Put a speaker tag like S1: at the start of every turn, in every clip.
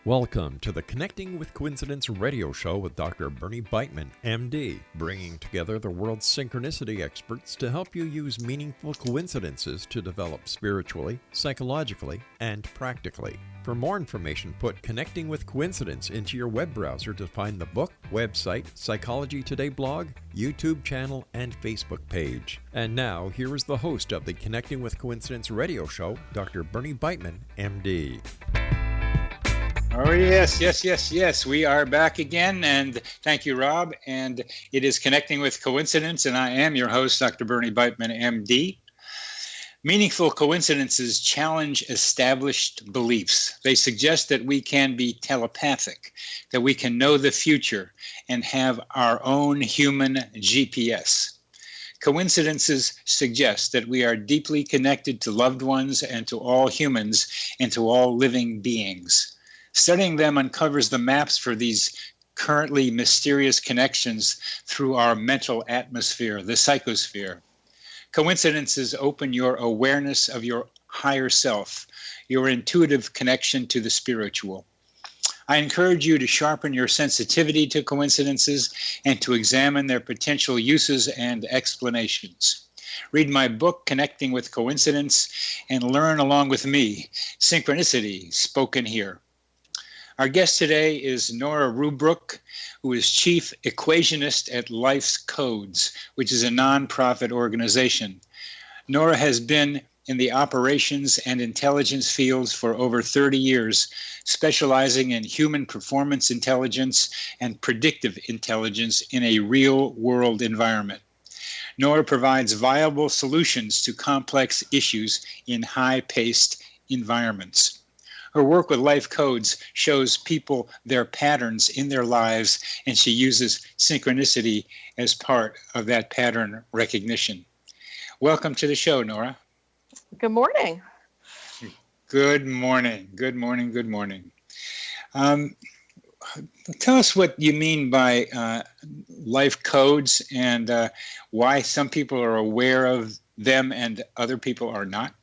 S1: Welcome to the Connecting with Coincidence radio show with Dr. Bernie Beitman, MD, bringing together the world's synchronicity experts to help you use meaningful coincidences to develop spiritually, psychologically, and practically. For more information, put Connecting with Coincidence into your web browser to find the book, website, Psychology Today blog, YouTube channel, and Facebook page. And now, here is the host of the Connecting with Coincidence radio show, Dr. Bernie Beitman, MD.
S2: Oh, yes. We are back again, and thank you, Rob. And it is Connecting with Coincidence, and I am your host, Dr. Bernie Beitman, MD. Meaningful coincidences challenge established beliefs. They suggest that we can be telepathic, that we can know the future, and have our own human GPS. Coincidences suggest that we are deeply connected to loved ones and to all humans and to all living beings. Studying them uncovers the maps for these currently mysterious connections through our mental atmosphere, the psychosphere. Coincidences open your awareness of your higher self, your intuitive connection to the spiritual. I encourage you to sharpen your sensitivity to coincidences and to examine their potential uses and explanations. Read my book, Connecting with Coincidence, and learn along with me, Synchronicity, spoken here. Our guest today is Nora Ruebrook, who is Chief Equationist at Life's Codes, which is a nonprofit organization. Nora has been in the operations and intelligence fields for over 30 years, specializing in human performance intelligence and predictive intelligence in a real-world environment. Nora provides viable solutions to complex issues in high-paced environments. Her work with Life Codes shows people their patterns in their lives, and she uses synchronicity as part of that pattern recognition. Welcome to the show, Nora.
S3: Good morning.
S2: Good morning. Tell us what you mean by Life Codes and why some people are aware of them and other people are not.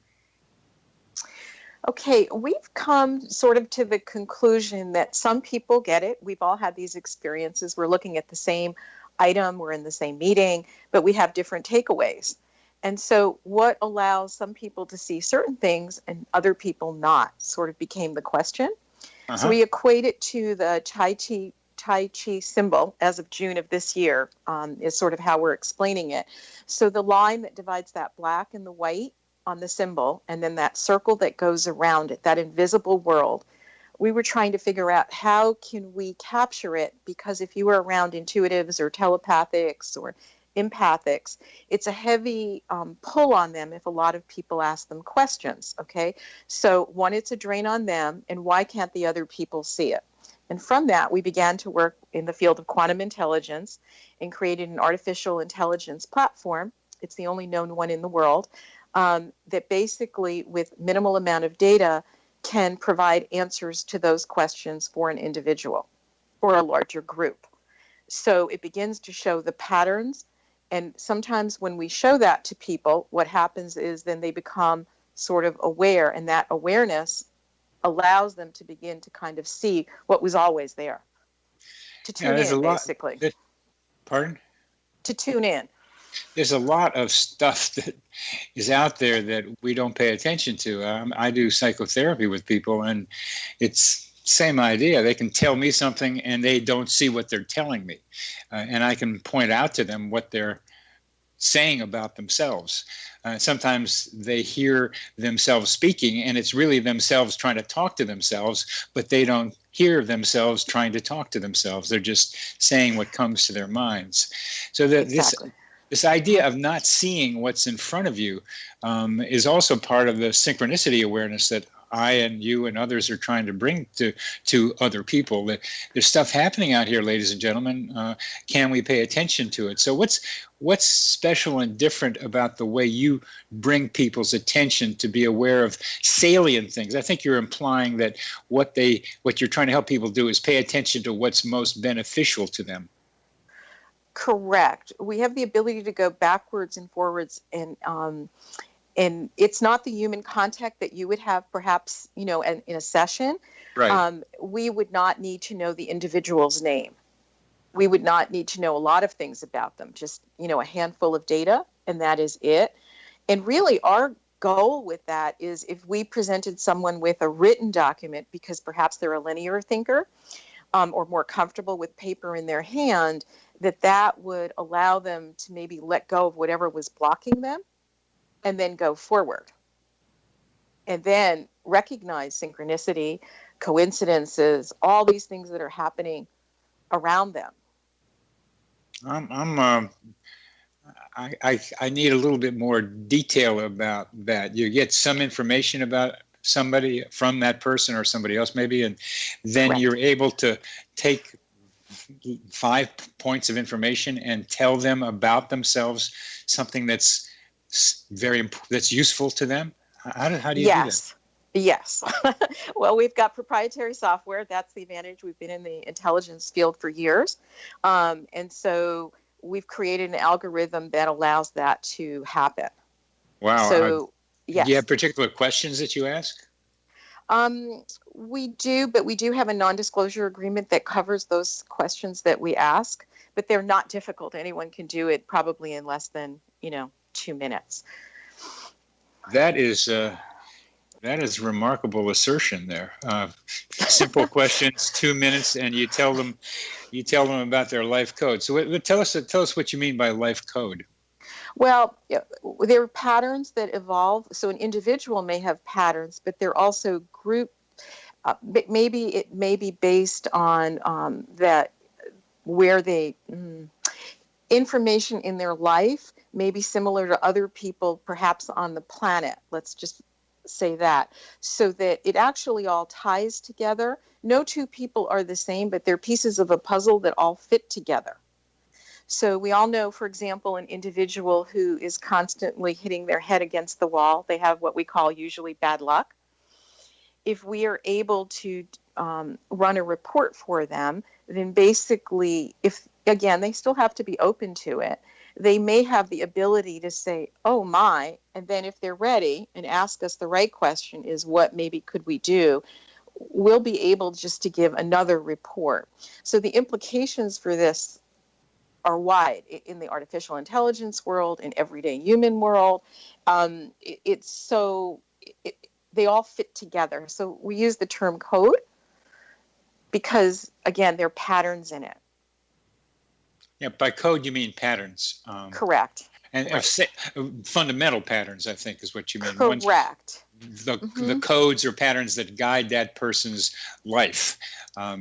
S3: Okay, we've come sort of to the conclusion that some people get it. We've all had these experiences. We're looking at the same item, we're in the same meeting, but we have different takeaways. And so what allows some people to see certain things and other people not sort of became the question. So we equate it to the Tai Chi symbol as of June of this year is sort of how we're explaining it. So the line that divides that black and the white on the symbol, and then that circle that goes around it, that invisible world, we were trying to figure out how can we capture it, because if you were around intuitives or telepathics or empathics, it's a heavy pull on them if a lot of people ask them questions, okay? So one, it's a drain on them, and why can't the other people see it? And from that, we began to work in the field of quantum intelligence and created an artificial intelligence platform. It's the only known one in the world. That basically, with minimal amount of data, can provide answers to those questions for an individual or a larger group. So it begins to show the patterns, and sometimes when we show that to people, what happens is then they become sort of aware, and that awareness allows them to begin to kind of see what was always there. To tune in, basically.
S2: Pardon?
S3: To tune in.
S2: There's a lot of stuff that is out there that we don't pay attention to. I do psychotherapy with people, and it's the same idea. They can tell me something, and they don't see what they're telling me. And I can point out to them what they're saying about themselves. Sometimes they hear themselves speaking, and it's really themselves trying to talk to themselves, but they don't hear themselves trying to talk to themselves. They're just saying what comes to their minds. So that
S3: Exactly.
S2: This idea of not seeing what's in front of you is also part of the synchronicity awareness that I and you and others are trying to bring to other people. That there's stuff happening out here, ladies and gentlemen. Can we pay attention to it? So what's special and different about the way you bring people's attention to be aware of salient things? I think you're implying that what you're trying to help people do is pay attention to what's most beneficial to them.
S3: Correct. We have the ability to go backwards and forwards and And it's not the human contact that you would have perhaps, in a session.
S2: Right.
S3: We would not need to know the individual's name. We would not need to know a lot of things about them, just, a handful of data, and that is it. And really our goal with that is if we presented someone with a written document, because perhaps they're a linear thinker, or more comfortable with paper in their hand, that would allow them to maybe let go of whatever was blocking them and then go forward. And then recognize synchronicity, coincidences, all these things that are happening around them.
S2: I need a little bit more detail about that. You get some information about somebody from that person or somebody else maybe, and then
S3: Correct.
S2: You're able to take 5 points of information and tell them about themselves, something that's that's useful to them. How do you do that?
S3: Yes. Well, we've got proprietary software. That's the advantage. We've been in the intelligence field for years. And so we've created an algorithm that allows that to happen.
S2: Wow.
S3: So, yes.
S2: Do you have particular questions that you ask?
S3: We do, but we do have a non-disclosure agreement that covers those questions that we ask, but they're not difficult. Anyone can do it probably in less than, 2 minutes.
S2: That is remarkable assertion there. Simple questions, 2 minutes, and you tell them about their life code. So tell us what you mean by life code.
S3: Well, there are patterns that evolve. So an individual may have patterns, but they're also group. Maybe it may be based on that where they information in their life may be similar to other people, perhaps on the planet. Let's just say that, so that it actually all ties together. No two people are the same, but they're pieces of a puzzle that all fit together. So we all know, for example, an individual who is constantly hitting their head against the wall, they have what we call usually bad luck. If we are able to run a report for them, then basically, if, again, they still have to be open to it, they may have the ability to say, oh my, and then if they're ready and ask us the right question is what maybe could we do, we'll be able just to give another report. So the implications for this are wide in the artificial intelligence world, in everyday human world. They all fit together. So we use the term code because, again, there are patterns in it.
S2: Yeah, by code you mean patterns.
S3: Correct.
S2: And
S3: right.
S2: Fundamental patterns, I think, is what you mean.
S3: Correct.
S2: The codes or patterns that guide that person's life.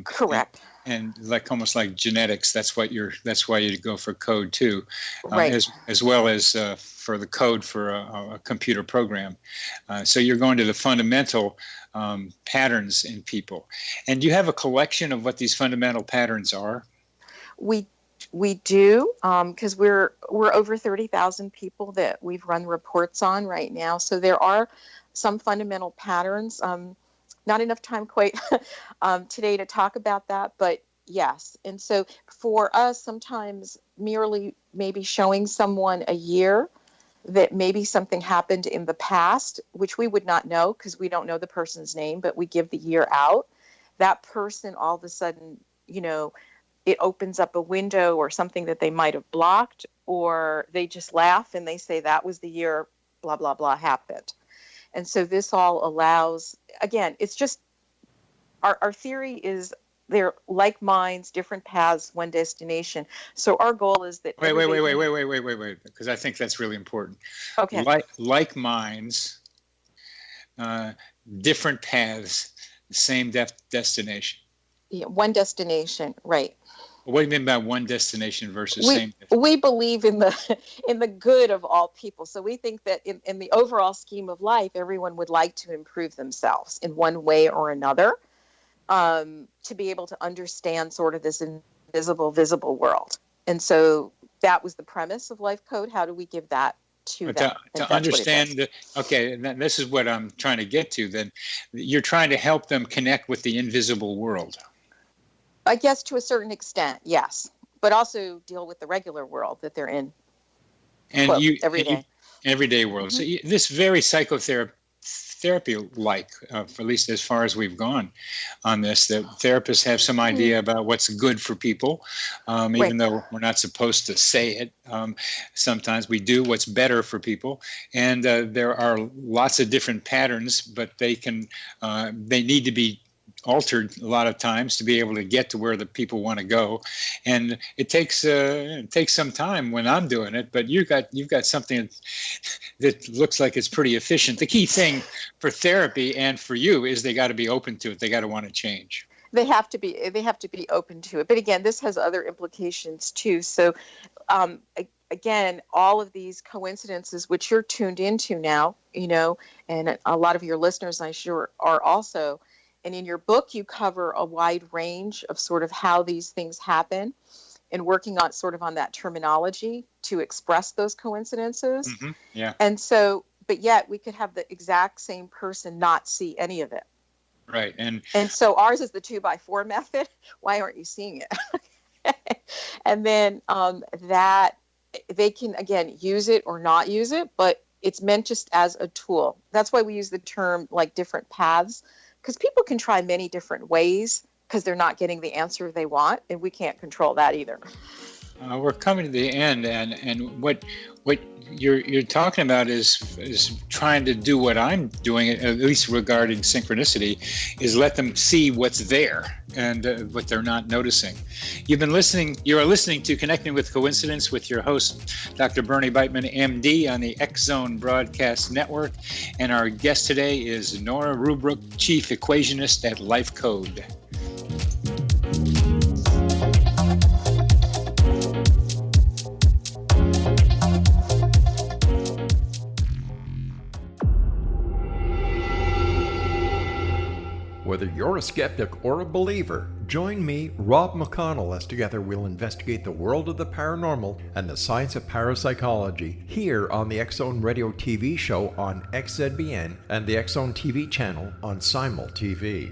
S3: Correct.
S2: And like almost like genetics, that's why you go for code too,
S3: right.
S2: as well as for the code for a computer program. So you're going to the fundamental patterns in people, and you have a collection of what these fundamental patterns are.
S3: We do, because we're over 30,000 people that we've run reports on right now. So there are some fundamental patterns. Not enough time quite today to talk about that, but yes. And so for us, sometimes merely maybe showing someone a year that maybe something happened in the past, which we would not know because we don't know the person's name, but we give the year out. That person all of a sudden, it opens up a window or something that they might have blocked, or they just laugh and they say that was the year blah, blah, blah happened. And so this all allows, again, it's just, our theory is they're like minds, different paths, one destination. So our goal is that...
S2: Wait, because I think that's really important.
S3: Okay.
S2: Like minds, different paths, same destination.
S3: Yeah, one destination, right.
S2: What do you mean by one destination versus same destination?
S3: We believe in the good of all people. So we think that in the overall scheme of life, everyone would like to improve themselves in one way or another, to be able to understand sort of this invisible, visible world. And so that was the premise of Life Code. How do we give that to them?
S2: To understand, okay, and this is what I'm trying to get to then. You're trying to help them connect with the invisible world.
S3: I guess to a certain extent, yes, but also deal with the regular world that they're in,
S2: and
S3: every day.
S2: Everyday world. So this very therapy-like, at least as far as we've gone on this, that therapists have some idea about what's good for people, even though we're not supposed to say it. Sometimes we do what's better for people, and there are lots of different patterns, but they need to be altered a lot of times to be able to get to where the people want to go, and it takes some time when I'm doing it. But you've got something that looks like it's pretty efficient. The key thing for therapy and for you is they got to be open to it. They got to want to change.
S3: They have to be open to it. But again, this has other implications too. So again, all of these coincidences, which you're tuned into now, and a lot of your listeners, I'm sure, are also. And in your book, you cover a wide range of sort of how these things happen and working on sort of on that terminology to express those coincidences.
S2: Mm-hmm. Yeah.
S3: And so, but yet we could have the exact same person not see any of it.
S2: Right. And
S3: so ours is the 2x4 method. Why aren't you seeing it? And then that they can, again, use it or not use it, but it's meant just as a tool. That's why we use the term like different paths. Because people can try many different ways because they're not getting the answer they want, and we can't control that either.
S2: We're coming to the end, and what you're talking about is trying to do what I'm doing, at least regarding synchronicity, is let them see what's there and what they're not noticing. You are listening to Connecting with Coincidence with your host, Dr. Bernie Beitman, MD, on the X Zone Broadcast Network, and our guest today is Nora Ruebrook, Chief Equationist at Life Code.
S1: Whether you're a skeptic or a believer, join me, Rob McConnell, as together we'll investigate the world of the paranormal and the science of parapsychology here on the X Zone Radio TV show on XZBN and the X Zone TV channel on Simul TV.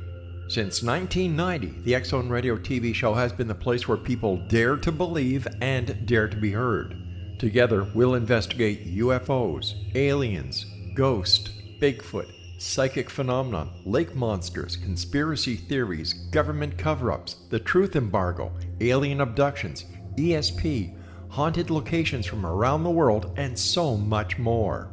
S1: Since 1990, the X Zone Radio TV show has been the place where people dare to believe and dare to be heard. Together, we'll investigate UFOs, aliens, ghosts, Bigfoot, psychic phenomenon, lake monsters, conspiracy theories, government cover-ups, the truth embargo, alien abductions, ESP, haunted locations from around the world, and so much more.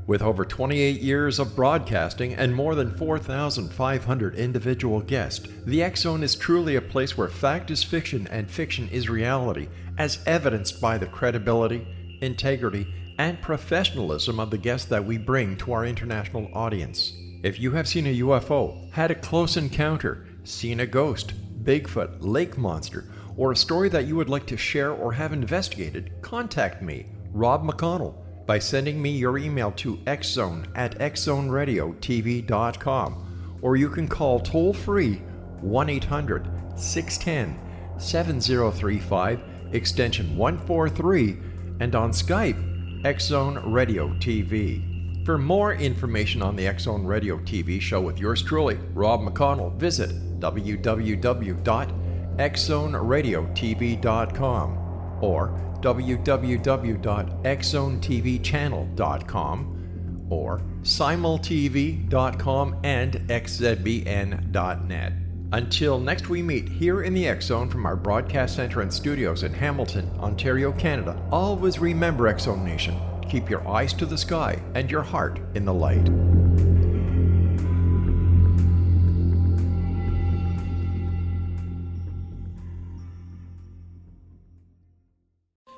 S1: With over 28 years of broadcasting and more than 4,500 individual guests, the X Zone is truly a place where fact is fiction and fiction is reality, as evidenced by the credibility, integrity, and professionalism of the guests that we bring to our international audience. If you have seen a UFO, had a close encounter, seen a ghost, Bigfoot, lake monster, or a story that you would like to share or have investigated, contact me, Rob McConnell, by sending me your email to xzone@xzoneradiotv.com, or you can call toll-free 1-800-610-7035, extension 143, and on Skype, X Zone Radio TV. For more information on the X Zone Radio TV show with yours truly, Rob McConnell, visit www.xzoneradiotv.com or www.xzonetvchannel.com or simultv.com and xzbn.net. Until next we meet here in the X Zone from our broadcast center and studios in Hamilton, Ontario, Canada, always remember, X Zone Nation, keep your eyes to the sky and your heart in the light.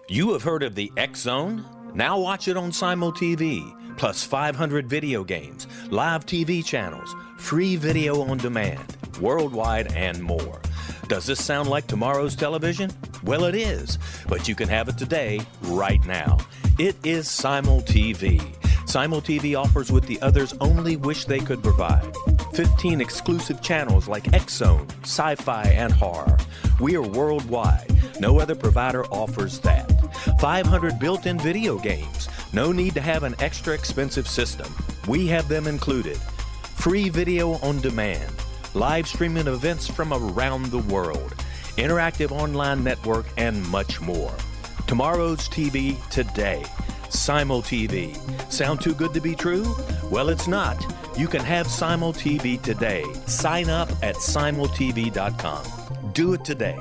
S4: You have heard of the X Zone? Now watch it on Simul TV, plus 500 video games, live TV channels, free video on demand, worldwide, and more. Does this sound like tomorrow's television? Well, it is, but you can have it today, right now. It is Simul TV. Simul TV offers what the others only wish they could provide. 15 exclusive channels like X Zone, sci-fi, and horror. We are worldwide. No other provider offers that. 500 built-in video games. No need to have an extra expensive system. We have them included. Free video on demand. Live streaming events from around the world. Interactive online network, and much more. Tomorrow's TV today. Simul TV. Sound too good to be true? Well, it's not. You can have Simul TV today. Sign up at simultv.com. Do it today.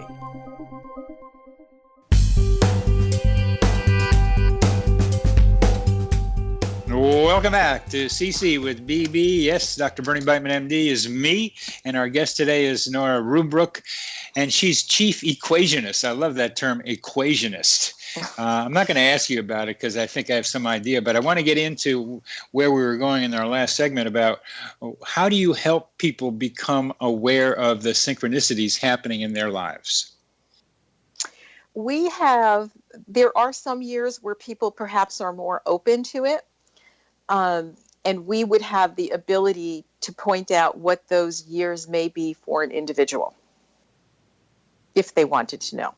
S2: Welcome back to CC with BB. Yes, Dr. Bernie Beitman, MD, is me, and our guest today is Nora Ruebrook, and she's Chief Equationist. I love that term, equationist. I'm not going to ask you about it because I think I have some idea, but I want to get into where we were going in our last segment about how do you help people become aware of the synchronicities happening in their lives?
S3: There are some years where people perhaps are more open to it. And we would have the ability to point out what those years may be for an individual, if they wanted to know.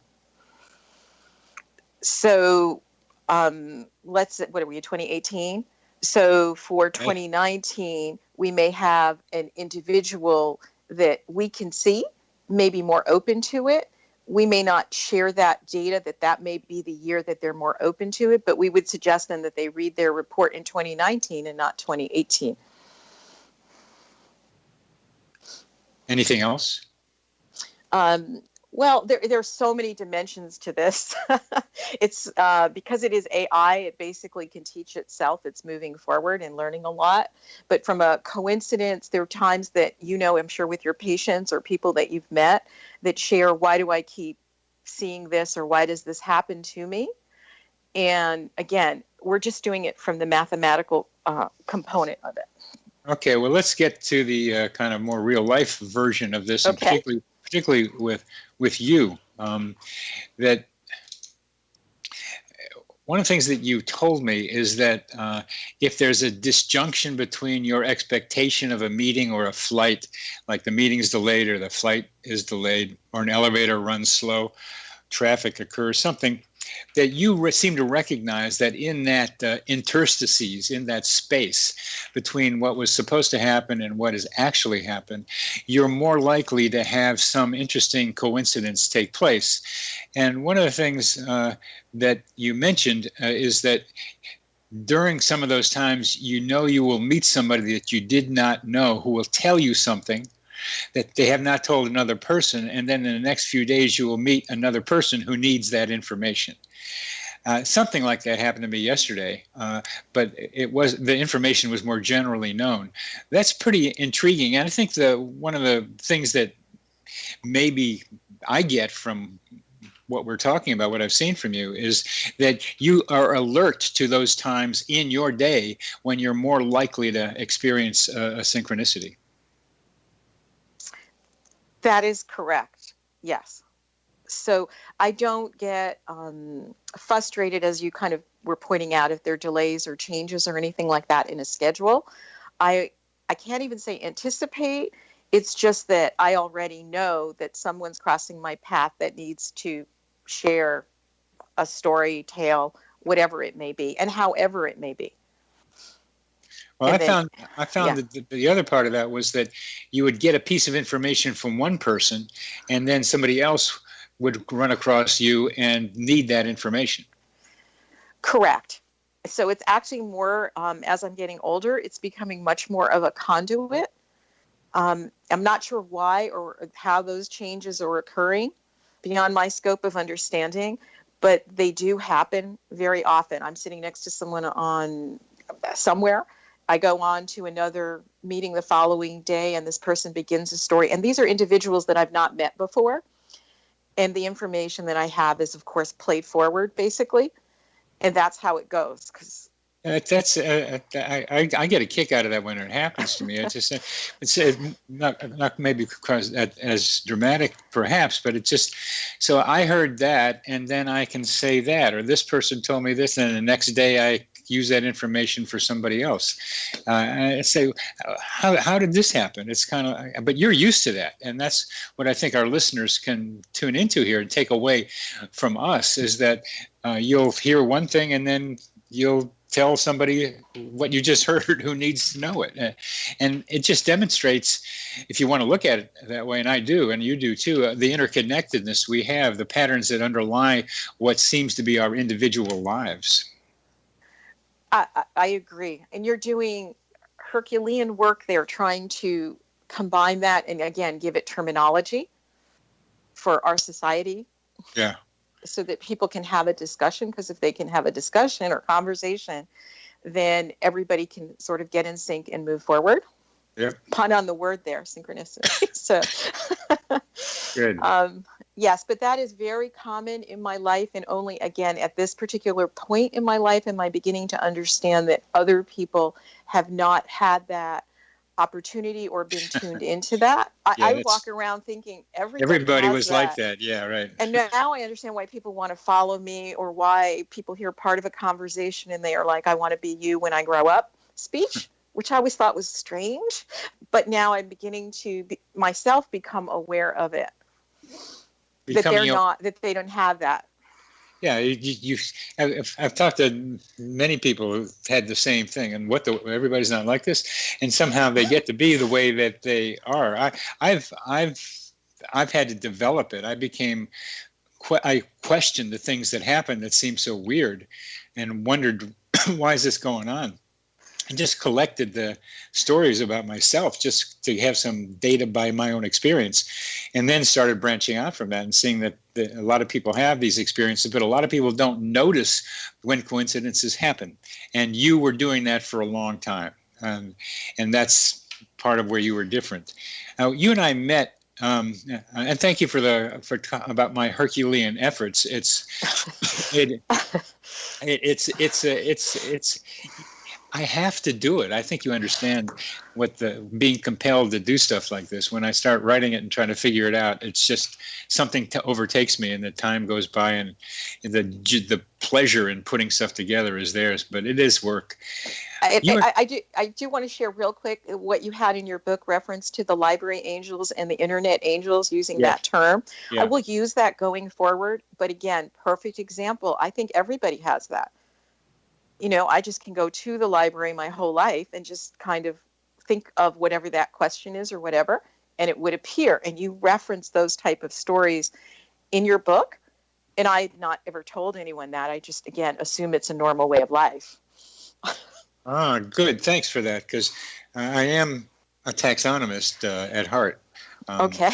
S3: So what are we, 2018? So for 2019, we may have an individual that we can see, maybe more open to it. We may not share that data that may be the year that they're more open to it, but we would suggest then that they read their report in 2019 and not 2018.
S2: Anything else?
S3: Well, there are so many dimensions to this. It's because it is AI, it basically can teach itself. It's moving forward and learning a lot. But from a coincidence, there are times that, I'm sure with your patients or people that you've met that share, why do I keep seeing this, or why does this happen to me? And again, we're just doing it from the mathematical component of it.
S2: Okay, well, let's get to the kind of more real life version of this,
S3: okay.
S2: and particularly with you, that one of the things that you told me is that if there's a disjunction between your expectation of a meeting or a flight, like the meeting's delayed or the flight is delayed or an elevator runs slow, traffic occurs, something, that you seem to recognize that in that interstices, in that space between what was supposed to happen and what has actually happened, you're more likely to have some interesting coincidence take place. And one of the things that you mentioned is that during some of those times, you will meet somebody that you did not know who will tell you something that they have not told another person, and then in the next few days you will meet another person who needs that information. Something like that happened to me yesterday, but the information was more generally known. That's pretty intriguing, and I think one of the things that maybe I get from what we're talking about, what I've seen from you, is that you are alert to those times in your day when you're more likely to experience a synchronicity.
S3: That is correct. Yes. So I don't get frustrated, as you kind of were pointing out, if there are delays or changes or anything like that in a schedule. I can't even say anticipate. It's just that I already know that someone's crossing my path that needs to share a story, tale, whatever it may be, and however it may be.
S2: Well, I found that the other part of that was that you would get a piece of information from one person, and then somebody else would run across you and need that information.
S3: Correct. So it's actually more, as I'm getting older, it's becoming much more of a conduit. I'm not sure why or how those changes are occurring, beyond my scope of understanding, but they do happen very often. I'm sitting next to someone on somewhere. I go on to another meeting the following day, and this person begins a story. And these are individuals that I've not met before. And the information that I have is, of course, played forward, basically. And that's how it goes.
S2: I get a kick out of that when it happens to me. It's not maybe because as dramatic, perhaps, but it's just, so I heard that, and then I can say that, or this person told me this, and the next day I use that information for somebody else. I say, how did this happen? It's kind of, but you're used to that, and that's what I think our listeners can tune into here and take away from us, is that you'll hear one thing and then you'll tell somebody what you just heard who needs to know it. And it just demonstrates, if you want to look at it that way, and I do, and you do too, the interconnectedness we have, the patterns that underlie what seems to be our individual lives.
S3: I agree. And you're doing Herculean work there, trying to combine that and, again, give it terminology for our society.
S2: Yeah.
S3: So that people can have a discussion, because if they can have a discussion or conversation, then everybody can sort of get in sync and move forward.
S2: Yep.
S3: Pun on the word there, synchronicity. So,
S2: good.
S3: Yes, but that is very common in my life, and only, again, at this particular point in my life am I beginning to understand that other people have not had that opportunity or been tuned into that. I walk around thinking everybody
S2: was
S3: that.
S2: Like that. Yeah, right.
S3: And now I understand why people want to follow me, or why people hear part of a conversation and they are like, I want to be you when I grow up speech, which I always thought was strange. But now I'm beginning to myself become aware of it. That they don't have that.
S2: Yeah, I've talked to many people who've had the same thing, and everybody's not like this, and somehow they get to be the way that they are. I've had to develop it. I questioned the things that happened that seemed so weird, and wondered why is this going on. And just collected the stories about myself just to have some data by my own experience, and then started branching out from that and seeing that a lot of people have these experiences, but a lot of people don't notice when coincidences happen. And you were doing that for a long time, and that's part of where you were different. Now, you and I met, and thank you for about my Herculean efforts. I have to do it. I think you understand what being compelled to do stuff like this. When I start writing it and trying to figure it out, it's just something overtakes me, and the time goes by, and the pleasure in putting stuff together is theirs. But it is work.
S3: I do want to share real quick what you had in your book, reference to the library angels and the internet angels, using that term. Yeah. I will use that going forward. But again, perfect example. I think everybody has that. I just can go to the library my whole life and just kind of think of whatever that question is or whatever, and it would appear. And you reference those type of stories in your book. And I've not ever told anyone that. I just, again, assume it's a normal way of life.
S2: Good. Thanks for that, because I am a taxonomist at heart.
S3: Okay.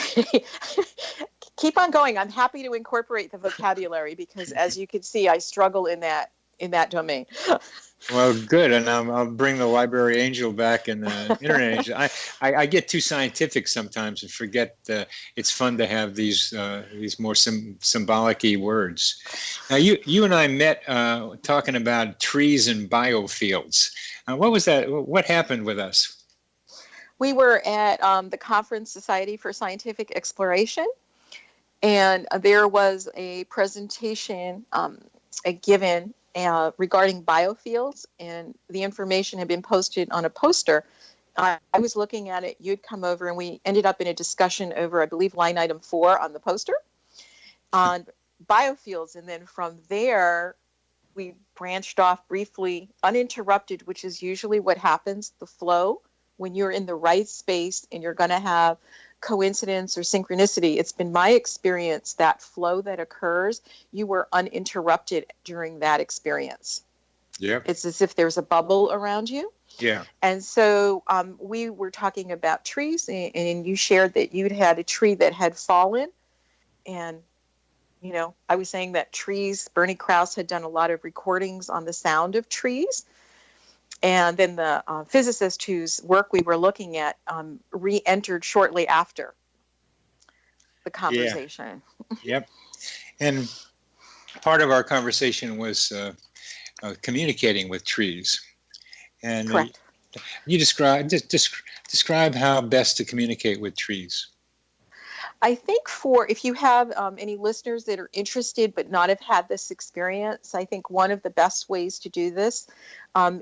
S3: Keep on going. I'm happy to incorporate the vocabulary, because, as you can see, I struggle in that domain.
S2: Well, good, and I'll bring the library angel back and the internet angel. I get too scientific sometimes and forget it's fun to have these more symbolic-y words. Now, you and I met talking about trees and biofields. What was that? What happened with us?
S3: We were at the Conference Society for Scientific Exploration, and there was a presentation given regarding biofields, and the information had been posted on a poster. I was looking at it, you'd come over, and we ended up in a discussion over, I believe, line item 4 on the poster on biofields. And then from there, we branched off briefly, uninterrupted, which is usually what happens, the flow, when you're in the right space and you're going to have coincidence or synchronicity. It's been my experience that flow that occurs, you were uninterrupted during that experience.
S2: Yeah.
S3: It's as if there's a bubble around you.
S2: Yeah.
S3: And so we were talking about trees, and you shared that you'd had a tree that had fallen. And, I was saying that trees, Bernie Krause had done a lot of recordings on the sound of trees. And then the physicist whose work we were looking at re-entered shortly after the conversation.
S2: Yeah. Yep. And part of our conversation was communicating with trees. And
S3: correct.
S2: You describe how best to communicate with trees.
S3: I think if you have any listeners that are interested but not have had this experience, I think one of the best ways to do this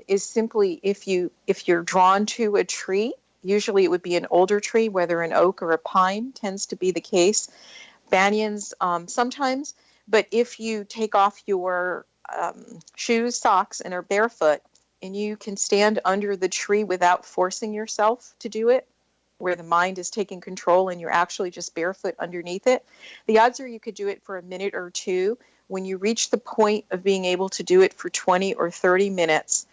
S3: is simply if you're drawn to a tree. Usually it would be an older tree, whether an oak or a pine tends to be the case. Banyans sometimes, but if you take off your shoes, socks, and are barefoot, and you can stand under the tree without forcing yourself to do it, where the mind is taking control and you're actually just barefoot underneath it, the odds are you could do it for a minute or two. When you reach the point of being able to do it for 20 or 30 minutes,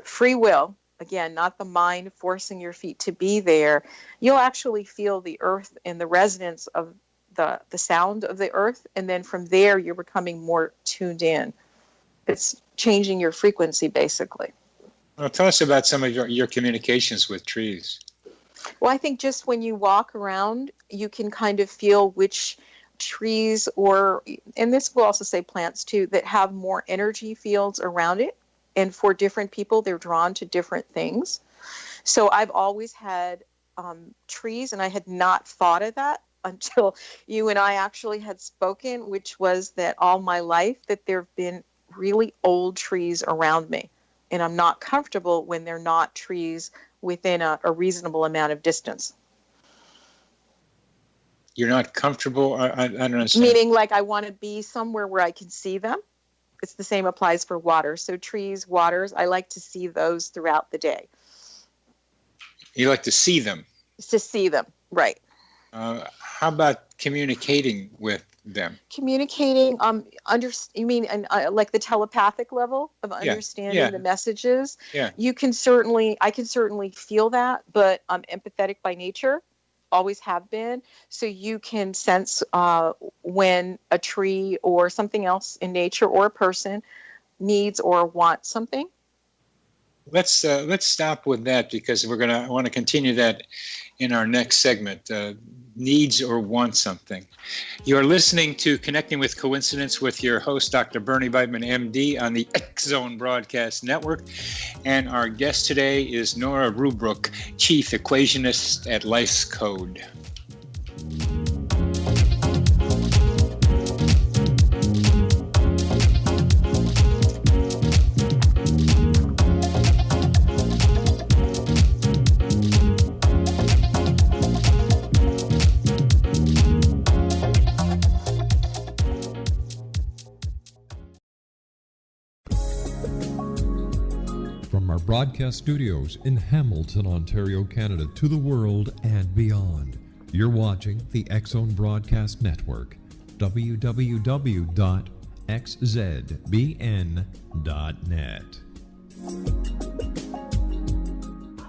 S3: free will, again, not the mind forcing your feet to be there, you'll actually feel the earth and the resonance of the sound of the earth. And then from there, you're becoming more tuned in. It's changing your frequency, basically.
S2: Well, tell us about some of your communications with trees.
S3: Well, I think just when you walk around, you can kind of feel which trees, or, and this will also say plants too, that have more energy fields around it. And for different people, they're drawn to different things. So I've always had trees, and I had not thought of that until you and I actually had spoken, which was that all my life that there have been really old trees around me. And I'm not comfortable when they're not trees within a reasonable amount of distance.
S2: You're not comfortable? I don't understand.
S3: Meaning, like, I want to be somewhere where I can see them. It's the same applies for water. So trees, waters, I like to see those throughout the day.
S2: You like to see them?
S3: To see them, right.
S2: How about communicating with them?
S3: Communicating, you mean like the telepathic level of understanding the messages?
S2: Yeah.
S3: I can certainly feel that, but I'm empathetic by nature, always have been. So you can sense when a tree or something else in nature or a person needs or wants something.
S2: Let's stop with that, because I want to continue that in our next segment. Needs or wants something. You're listening to Connecting with Coincidence with your host, Dr. Bernie Beitman, MD, on the X Zone Broadcast Network. And our guest today is Nora Ruebrook, Chief Equationist at Life's Code.
S1: Broadcast studios in Hamilton, Ontario, Canada, to the world and beyond. You're watching the X Zone Broadcast Network, www.xzbn.net.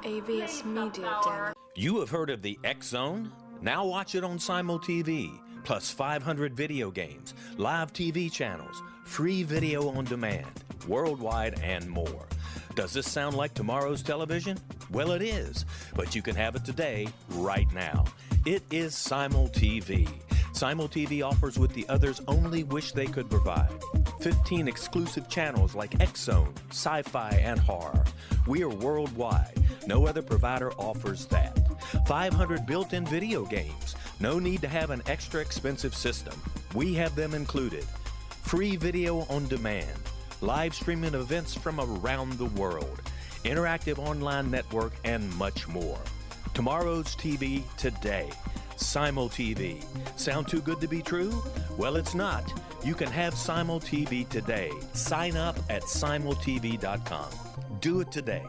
S5: AVS Media.
S4: You have heard of the X Zone? Now watch it on Simul TV, plus 500 video games, live TV channels, free video on demand, worldwide, and more. Does this sound like tomorrow's television? Well, it is, but you can have it today, right now. It is Simul TV. Simul TV offers what the others only wish they could provide. 15 exclusive channels like X-Zone, Sci-Fi, and Horror. We are worldwide. No other provider offers that. 500 built-in video games. No need to have an extra expensive system. We have them included. Free video on demand. Live streaming events from around the world, interactive online network, and much more. Tomorrow's TV today. Simul TV. Sound too good to be true? Well, it's not. You can have Simul TV today. Sign up at simultv.com. Do it today.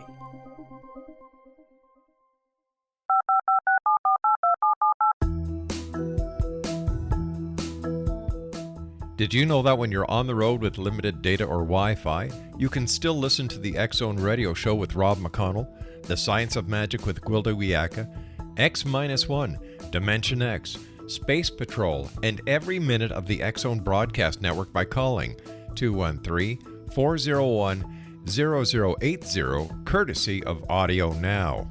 S1: Did you know that when you're on the road with limited data or Wi-Fi, you can still listen to the X Zone Radio Show with Rob McConnell, The Science of Magic with Gwilda Wiyaka, X-1, Dimension X, Space Patrol, and every minute of the X Zone Broadcast Network by calling 213-401-0080, courtesy of Audio Now.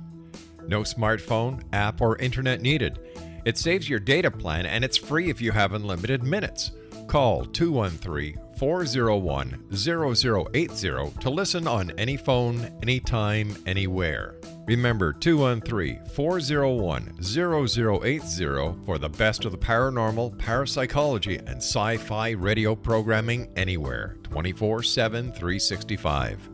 S1: No smartphone, app, or internet needed. It saves your data plan, and it's free if you have unlimited minutes. Call 213-401-0080 to listen on any phone, anytime, anywhere. Remember 213-401-0080 for the best of the paranormal, parapsychology, and sci-fi radio programming anywhere, 24/7, 365.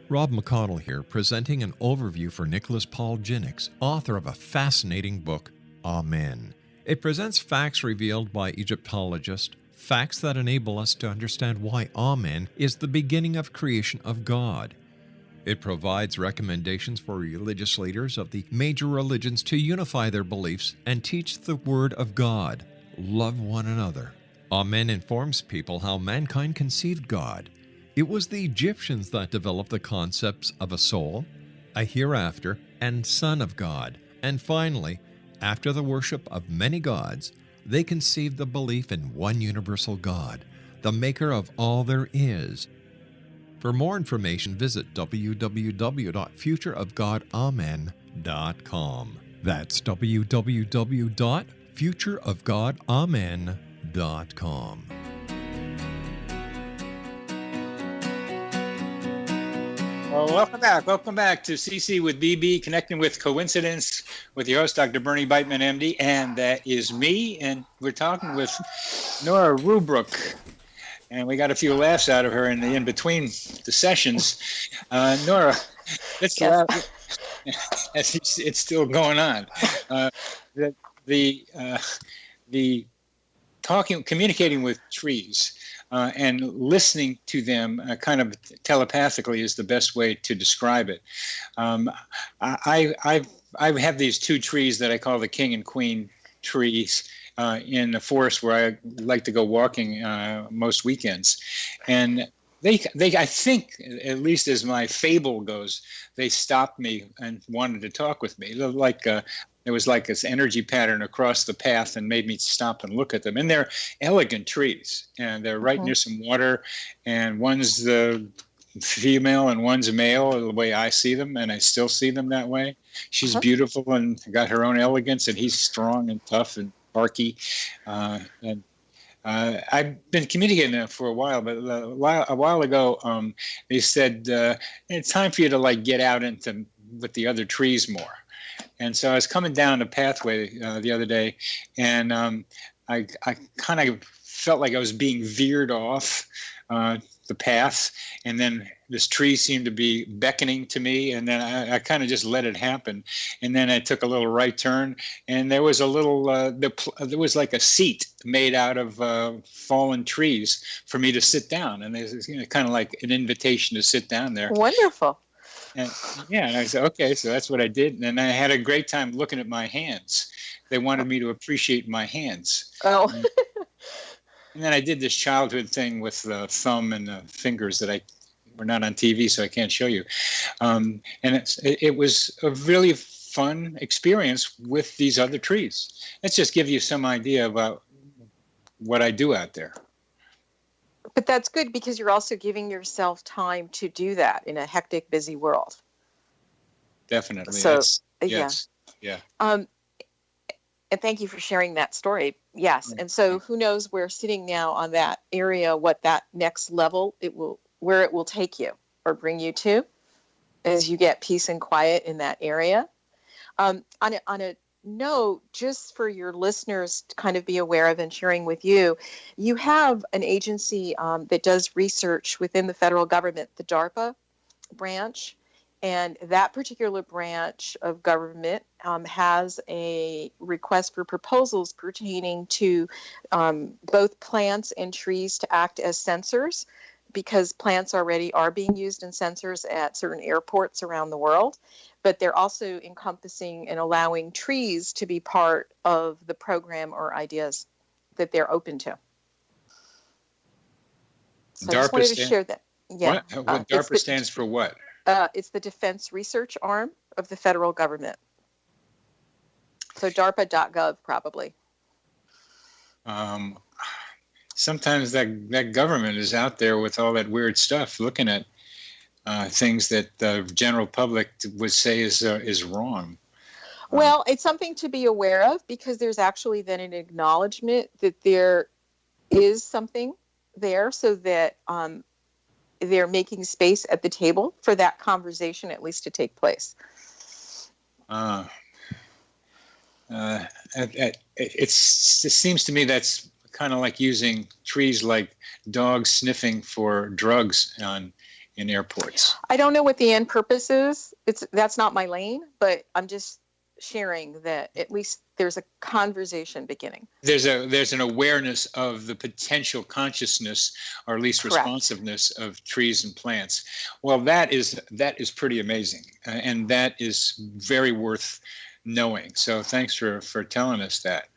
S1: Rob McConnell here, presenting an overview for Nicholas Paul Jennings, author of a fascinating book, Amen. It presents facts revealed by Egyptologists, facts that enable us to understand why Amen is the beginning of creation of God. It provides recommendations for religious leaders of the major religions to unify their beliefs and teach the Word of God. Love one another. Amen informs people how mankind conceived God. It was the Egyptians that developed the concepts of a soul, a hereafter, and Son of God. And finally, after the worship of many gods, they conceived the belief in one universal God, the maker of all there is. For more information, visit www.futureofgodamen.com. That's www.futureofgodamen.com.
S2: Well, welcome back to CC with BB, Connecting with Coincidence, with your host, Dr. Bernie Beitman, MD, and that is me, and we're talking with Nora Ruebrook, and we got a few laughs out of her in between the sessions. Nora, let's laugh. It's still going on. The communicating with trees. And listening to them kind of telepathically is the best way to describe it. I have these two trees that I call the king and queen trees in the forest where I like to go walking most weekends. And they I think, at least as my fable goes, they stopped me and wanted to talk with me. There was like this energy pattern across the path and made me stop and look at them. And they're elegant trees, and they're right near some water, and one's the female and one's a male, the way I see them, and I still see them that way. She's beautiful and got her own elegance, and he's strong and tough and barky. I've been communicating that for a while, but a while ago, they said, it's time for you to get out with the other trees more. And so I was coming down a pathway the other day, and I kind of felt like I was being veered off the path, and then this tree seemed to be beckoning to me, and then I kind of just let it happen. And then I took a little right turn, and there was there was like a seat made out of fallen trees for me to sit down, and there's kind of like an invitation to sit down there.
S3: Wonderful.
S2: And I said, okay, so that's what I did. And I had a great time looking at my hands. They wanted me to appreciate my hands.
S3: Oh.
S2: And then I did this childhood thing with the thumb and the fingers that we're not on TV, so I can't show you. And it was a really fun experience with these other trees. Let's just give you some idea about what I do out there.
S3: But that's good, because you're also giving yourself time to do that in a hectic, busy world.
S2: Definitely.
S3: So,
S2: yes. Yeah.
S3: And thank you for sharing that story. Yes. And so who knows, we're sitting now on that area, what that next level where it will take you or bring you to as you get peace and quiet in that area. On a note, just for your listeners to kind of be aware of and sharing with you, you have an agency that does research within the federal government, the DARPA branch, and that particular branch of government has a request for proposals pertaining to both plants and trees to act as sensors, because plants already are being used in sensors at certain airports around the world. But they're also encompassing and allowing trees to be part of the program or ideas that they're open to. So I just wanted to share that. Yeah.
S2: What DARPA stands for what?
S3: It's the Defense Research Arm of the federal government. So DARPA.gov probably.
S2: Sometimes that government is out there with all that weird stuff, looking at things that the general public would say is wrong.
S3: Well, it's something to be aware of, because there's actually then an acknowledgement that there is something there, so that they're making space at the table for that conversation at least to take place.
S2: It seems to me that's kind of like using trees like dogs sniffing for drugs in airports.
S3: I don't know what the end purpose is. That's not my lane, but I'm just sharing that at least there's a conversation beginning.
S2: There's an awareness of the potential consciousness, or at least
S3: Correct.
S2: Responsiveness of trees and plants. Well, that is pretty amazing, and that is very worth knowing. So thanks for telling us that.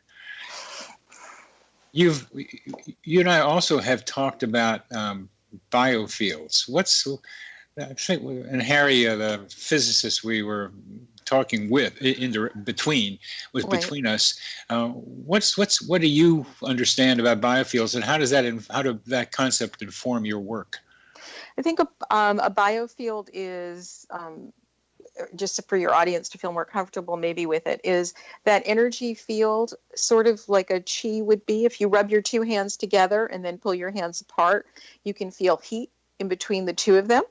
S2: You and I also have talked about biofields. I think, and Harry, the physicist we were talking with between us. What do you understand about biofields, and how does that concept inform your work?
S3: I think a biofield is, just for your audience to feel more comfortable maybe with it, is that energy field, sort of like a chi would be. If you rub your two hands together and then pull your hands apart, you can feel heat in between the two of them,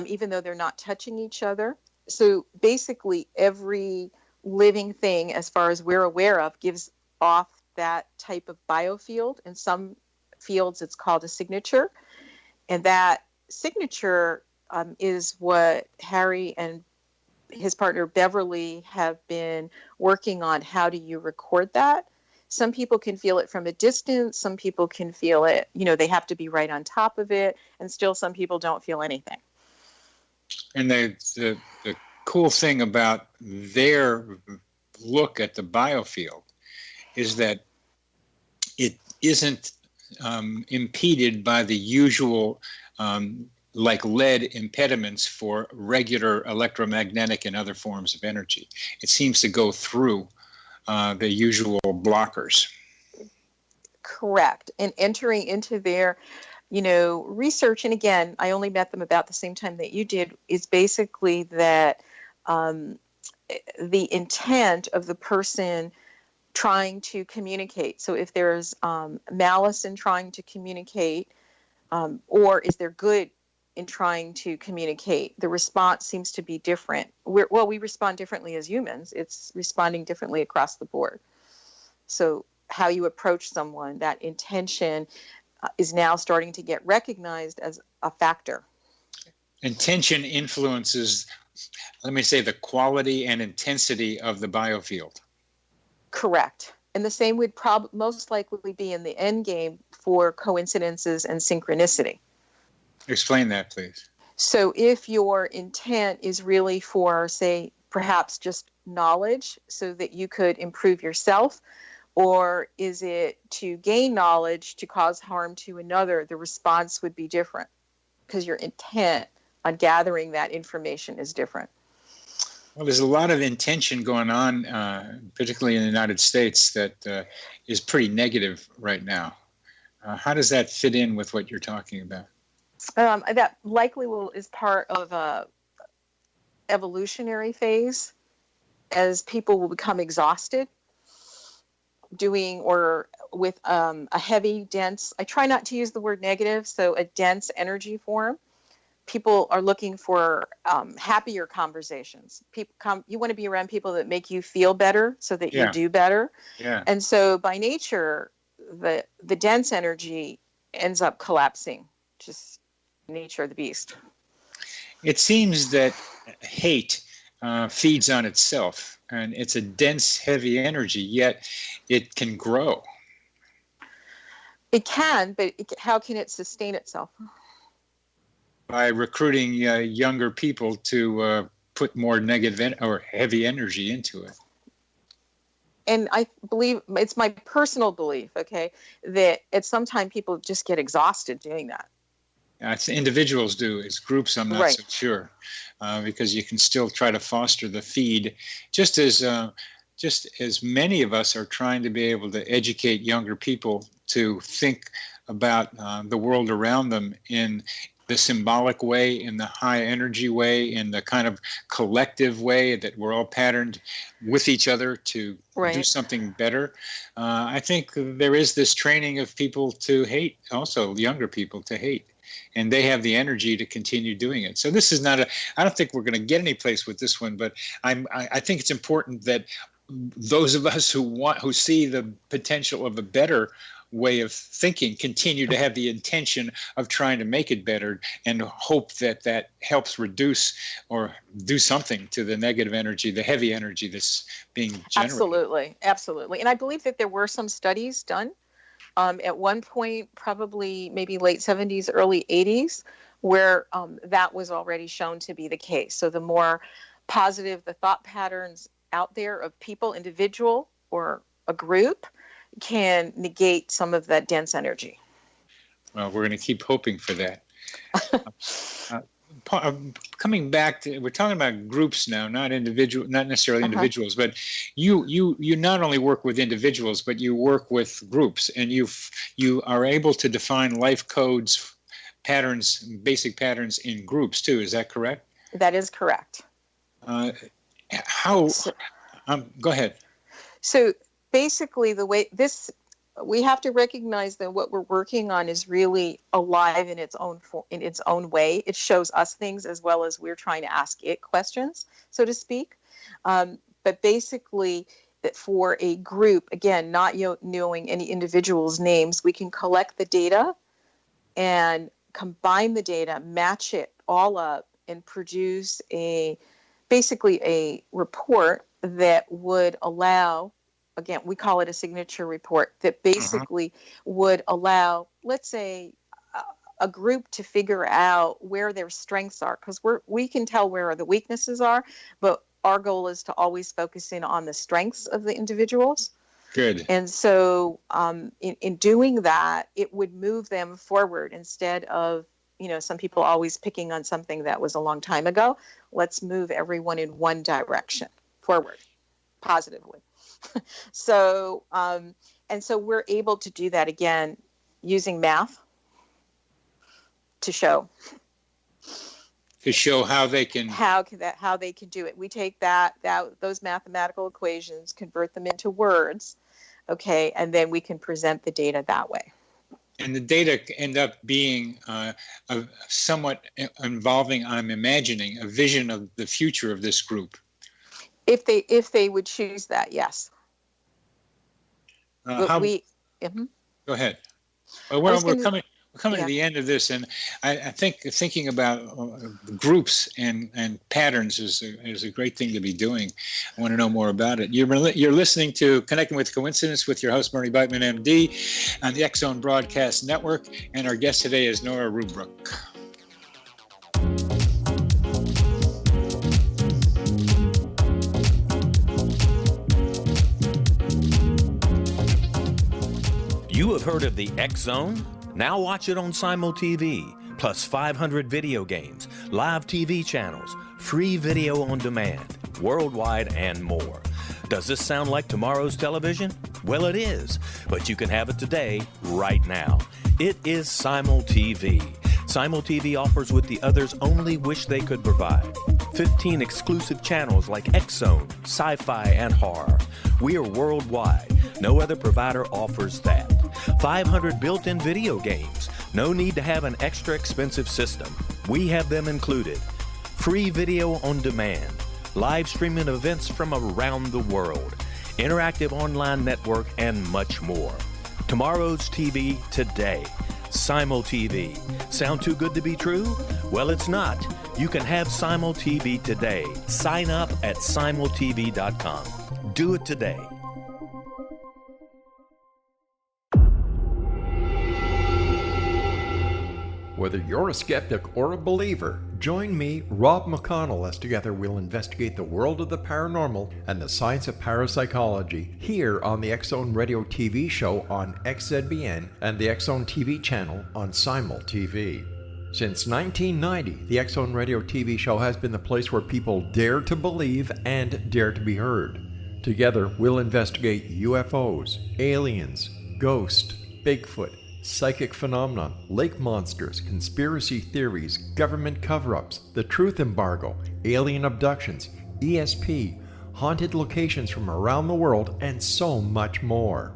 S3: even though they're not touching each other. So basically every living thing, as far as we're aware of, gives off that type of biofield. In some fields, it's called a signature. And that signature is what Harry and his partner Beverly have been working on. How do you record that? Some people can feel it from a distance. Some people can feel it, they have to be right on top of it. And still some people don't feel anything.
S2: And the cool thing about their look at the biofield is that it isn't impeded by the usual like lead impediments for regular electromagnetic and other forms of energy. It seems to go through the usual blockers.
S3: Correct. And entering into their, research, and again, I only met them about the same time that you did, is basically that the intent of the person trying to communicate. So if there's malice in trying to communicate, or is there good in trying to communicate, the response seems to be different. We respond differently as humans. It's responding differently across the board. So how you approach someone, that intention is now starting to get recognized as a factor. Intention
S2: influences, let me say, the quality and intensity of the biofield.
S3: Correct. And the same would most likely be in the end game for coincidences and synchronicity.
S2: Explain that, please.
S3: So if your intent is really for, say, perhaps just knowledge so that you could improve yourself, or is it to gain knowledge to cause harm to another, the response would be different because your intent on gathering that information is different.
S2: Well, there's a lot of intention going on, particularly in the United States, that is pretty negative right now. How does that fit in with what you're talking about?
S3: That likely is part of a evolutionary phase, as people will become exhausted doing or with a heavy, dense, I try not to use the word negative, so a dense energy form. People are looking for happier conversations. You want to be around people that make you feel better so that you do better.
S2: Yeah.
S3: And so by nature, the dense energy ends up collapsing, just nature of the beast.
S2: It seems that hate feeds on itself, and it's a dense, heavy energy, yet it can grow.
S3: It can, but how can it sustain itself?
S2: By recruiting younger people to put more negative or heavy energy into it.
S3: And I believe, it's my personal belief, that at some time people just get exhausted doing that.
S2: Individuals do. As groups, I'm not so sure, because you can still try to foster the feed, just as many of us are trying to be able to educate younger people to think about the world around them in the symbolic way, in the high energy way, in the kind of collective way that we're all patterned with each other to do something better. I think there is this training of people to hate, also younger people to hate. And they have the energy to continue doing it. So this is not I don't think we're going to get any place with this one, but I think it's important that those of us who see the potential of a better way of thinking continue to have the intention of trying to make it better, and hope that helps reduce or do something to the negative energy, the heavy energy that's being generated.
S3: Absolutely. And I believe that there were some studies done at one point, probably maybe late 70s, early 80s, where that was already shown to be the case. So the more positive the thought patterns out there of people, individual or a group, can negate some of that dense energy.
S2: Well, we're going to keep hoping for that. Coming back to, we're talking about groups now, not necessarily individuals, but you not only work with individuals, but you work with groups, and you are able to define life codes, patterns, basic patterns in groups too. Is that correct?
S3: That is correct.
S2: Go ahead.
S3: So basically, the way we have to recognize that what we're working on is really alive in its own way. It shows us things as well as we're trying to ask it questions, so to speak. But basically, that for a group, again, not knowing any individuals' names, we can collect the data and combine the data, match it all up, and produce basically a report that would allow, again, we call it a signature report, that basically would allow, let's say, a group to figure out where their strengths are, because we can tell where the weaknesses are, but our goal is to always focus in on the strengths of the individuals.
S2: Good.
S3: And so in doing that, it would move them forward instead of, some people always picking on something that was a long time ago. Let's move everyone in one direction forward positively. So we're able to do that again using math to show
S2: how they can
S3: do it. We take those mathematical equations, convert them into words, okay, and then we can present the data that way.
S2: And the data end up being somewhat involving, I'm imagining, a vision of the future of this group.
S3: If they would choose that, yes.
S2: Go ahead. We're coming to the end of this, and I think thinking about groups and patterns is a great thing to be doing. I want to know more about it. You're listening to Connecting with Coincidence with your host, Bernie Beitman, MD, on the X-Zone Broadcast Network, and our guest today is Nora Ruebrook.
S4: You have heard of the X-Zone? Now watch it on Simul TV, plus 500 video games, live TV channels, free video on demand, worldwide, and more. Does this sound like tomorrow's television? Well, it is, but you can have it today, right now. It is Simul TV. Simul TV offers what the others only wish they could provide. 15 exclusive channels like X-Zone, Sci-Fi, and Horror. We are worldwide. No other provider offers that. 500 built-in video games. No need to have an extra expensive system. We have them included. Free video on demand. Live streaming events from around the world. Interactive online network, and much more. Tomorrow's TV today. Simul TV. Sound too good to be true? Well, it's not. You can have Simul TV today. Sign up at simultv.com. Do it today.
S1: Whether you're a skeptic or a believer, join me, Rob McConnell, as together we'll investigate the world of the paranormal and the science of parapsychology here on the X-Zone Radio TV show on XZBN and the X-Zone TV channel on Simul TV. Since 1990, the X-Zone Radio TV show has been the place where people dare to believe and dare to be heard. Together, we'll investigate UFOs, aliens, ghosts, Bigfoot, psychic phenomena, lake monsters, conspiracy theories, government cover-ups, the truth embargo, alien abductions, ESP, haunted locations from around the world, and so much more.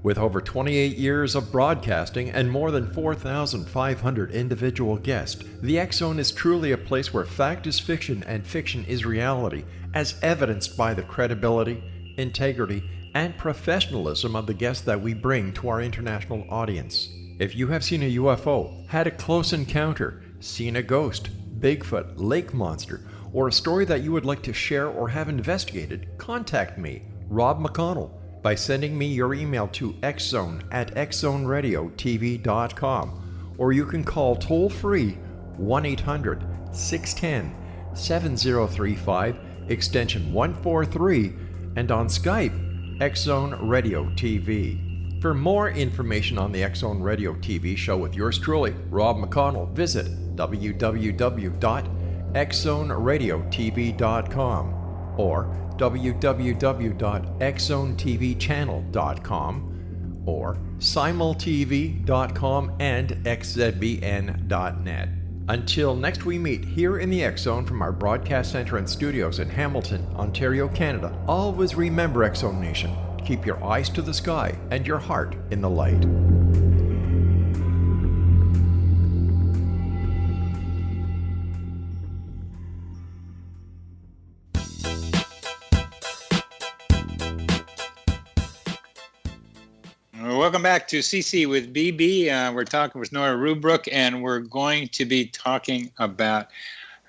S1: With over 28 years of broadcasting and more than 4,500 individual guests, the X-Zone is truly a place where fact is fiction and fiction is reality, as evidenced by the credibility, integrity, and professionalism of the guests that we bring to our international audience. If you have seen a UFO, had a close encounter, seen a ghost, Bigfoot, lake monster, or a story that you would like to share or have investigated, contact me, Rob McConnell, by sending me your email to xzone@xzoneradiotv.com, or you can call toll-free 1-800-610-7035, extension 143, and on Skype, X-Zone Radio TV. For more information on the X Zone Radio TV show with yours truly, Rob McConnell, visit www.xzoneradiotv.com or www.xzonetvchannel.com or simultv.com and xzbn.net. Until next we meet here in the X Zone from our broadcast center and studios in Hamilton, Ontario, Canada, always remember, X Zone Nation, keep your eyes to the sky and your heart in the light.
S2: Welcome back to CC with BB. We're talking with Nora Ruebrook, and we're going to be talking about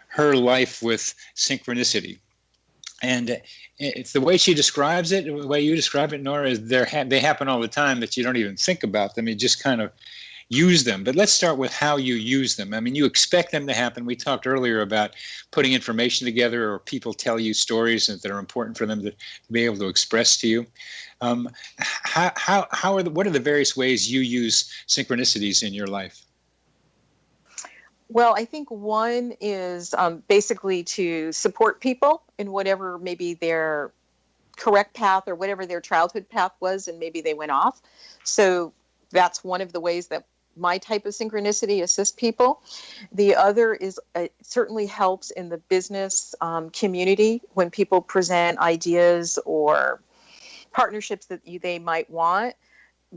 S2: her life with synchronicity. And it's the way she describes it, the way you describe it, Nora, is they happen all the time that you don't even think about them. You just kind of use them. But let's start with how you use them. I mean, you expect them to happen. We talked earlier about putting information together, or people tell you stories that are important for them to be able to express to you. What are the various ways you use synchronicities in your life?
S3: Well, I think one is basically to support people in whatever maybe their correct path or whatever their childhood path was, and maybe they went off. So that's one of the ways that my type of synchronicity assists people. The other is it certainly helps in the business community when people present ideas or partnerships that they might want.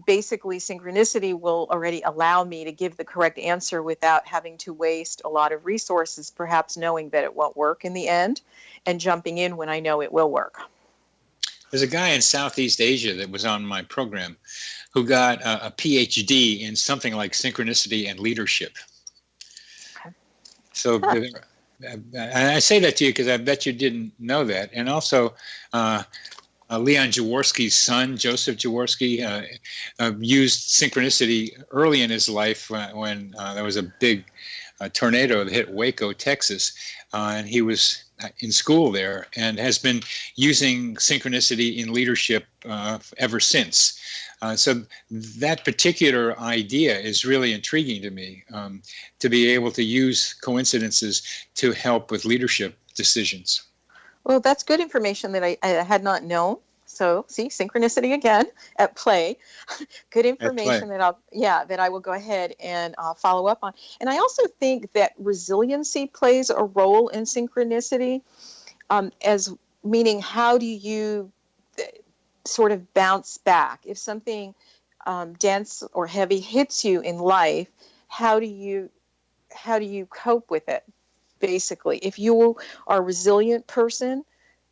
S3: Basically, synchronicity will already allow me to give the correct answer without having to waste a lot of resources, perhaps knowing that it won't work in the end, and jumping in when I know it will work.
S2: There's a guy in Southeast Asia that was on my program who got a PhD in something like synchronicity and leadership. Okay. So I say that to you because I bet you didn't know that. And also, Leon Jaworski's son, Joseph Jaworski, used synchronicity early in his life when there was a big tornado that hit Waco, Texas, and he was in school there and has been using synchronicity in leadership ever since. So that particular idea is really intriguing to me, to be able to use coincidences to help with leadership decisions.
S3: Well, that's good information that I had not known. So, see, synchronicity again at play. Good information that I will go ahead and follow up on. And I also think that resiliency plays a role in synchronicity, as meaning how do you sort of bounce back if something dense or heavy hits you in life? How do you cope with it? Basically, if you are a resilient person,